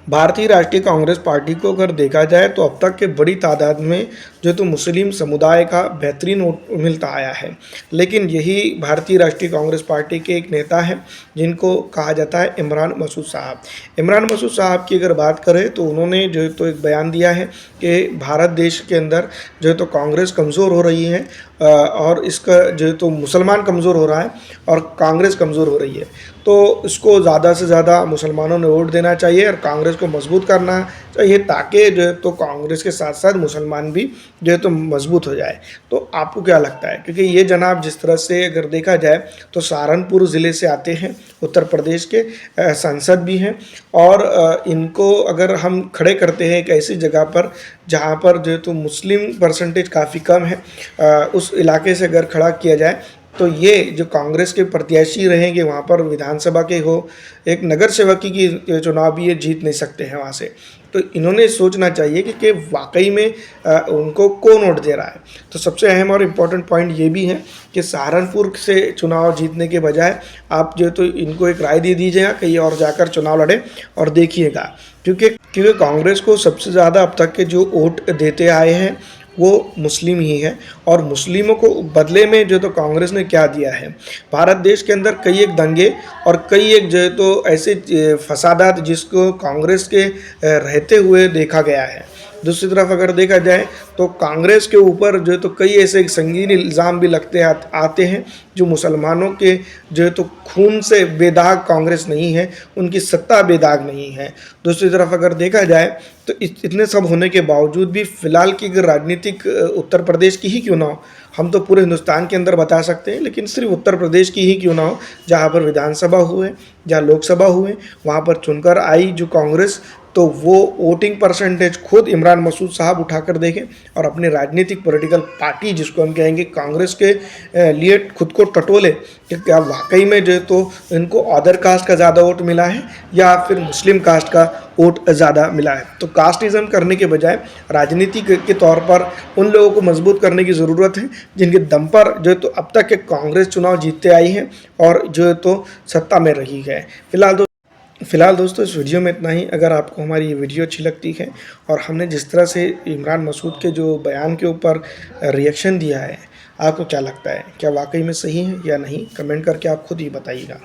भारतीय राष्ट्रीय कांग्रेस पार्टी को अगर देखा जाए तो अब तक के बड़ी तादाद में जो तो मुस्लिम समुदाय का बेहतरीन वोट मिलता आया है। लेकिन यही भारतीय राष्ट्रीय कांग्रेस पार्टी के एक नेता हैं जिनको कहा जाता है इमरान मसूद साहब। इमरान मसूद साहब की अगर बात करें तो उन्होंने जो है तो एक बयान दिया है कि भारत देश के अंदर जो है तो कांग्रेस कमज़ोर हो रही है और इसका जो है तो मुसलमान कमज़ोर हो रहा है और कांग्रेस कमज़ोर हो रही है। तो इसको ज़्यादा से ज़्यादा मुसलमानों ने वोट देना चाहिए और कांग्रेस को मजबूत करना चाहिए ताकि जो है तो कांग्रेस के साथ साथ मुसलमान भी जो है तो मजबूत हो जाए। तो आपको क्या लगता है? क्योंकि ये जनाब जिस तरह से अगर देखा जाए तो सहारनपुर ज़िले से आते हैं, उत्तर प्रदेश के सांसद भी हैं और इनको अगर हम खड़े करते हैं एक ऐसी जगह पर जहाँ पर जो है तो मुस्लिम परसेंटेज काफ़ी कम है, उस इलाके से अगर खड़ा किया जाए तो ये जो कांग्रेस के प्रत्याशी रहेंगे वहाँ पर विधानसभा के हो एक नगर सेवकी की चुनाव भी ये जीत नहीं सकते हैं वहाँ से। तो इन्होंने सोचना चाहिए कि वाकई में उनको कौन वोट दे रहा है। तो सबसे अहम और इम्पॉर्टेंट पॉइंट ये भी है कि सहारनपुर से चुनाव जीतने के बजाय आप जो तो इनको एक राय दे दीजिएगा कहीं और जाकर चुनाव लड़े और देखिएगा, क्योंकि कांग्रेस को सबसे ज़्यादा अब तक के जो वोट देते आए हैं वो मुस्लिम ही है और मुस्लिमों को बदले में जो तो कांग्रेस ने क्या दिया है। भारत देश के अंदर कई एक दंगे और कई एक जो है तो ऐसे फसादात जिसको कांग्रेस के रहते हुए देखा गया है। दूसरी तरफ अगर देखा जाए तो कांग्रेस के ऊपर जो है तो कई ऐसे संगीन इल्ज़ाम भी आते हैं जो मुसलमानों के जो है तो खून से बेदाग कांग्रेस नहीं है, उनकी सत्ता बेदाग नहीं है। दूसरी तरफ अगर देखा जाए तो इतने सब होने के बावजूद भी फ़िलहाल की अगर राजनीतिक उत्तर प्रदेश की ही क्यों ना हो, हम तो पूरे हिंदुस्तान के अंदर बता सकते हैं, लेकिन सिर्फ उत्तर प्रदेश की ही क्यों ना हो, जहाँ पर विधानसभा हुए, जहाँ लोकसभा हुए, वहाँ पर चुनकर आई जो कांग्रेस, तो वो वोटिंग परसेंटेज खुद इमरान मसूद साहब उठाकर देखें और अपनी राजनीतिक पॉलिटिकल पार्टी जिसको हम कहेंगे कांग्रेस के लिए खुद को टटोले कि क्या वाकई में जो है तो इनको अदर कास्ट का ज़्यादा वोट मिला है या फिर मुस्लिम कास्ट का वोट ज़्यादा मिला है। तो कास्टिज़म करने के बजाय राजनीति के तौर पर उन लोगों को मजबूत करने की ज़रूरत है जिनके दम पर जो है तो अब तक के कांग्रेस चुनाव जीतते आई है और जो है तो सत्ता में रही है। फ़िलहाल दोस्तों इस वीडियो में इतना ही। अगर आपको हमारी ये वीडियो अच्छी लगती है और हमने जिस तरह से इमरान मसूद के जो बयान के ऊपर रिएक्शन दिया है, आपको क्या लगता है? क्या वाकई में सही है या नहीं? कमेंट करके आप खुद ही बताइएगा।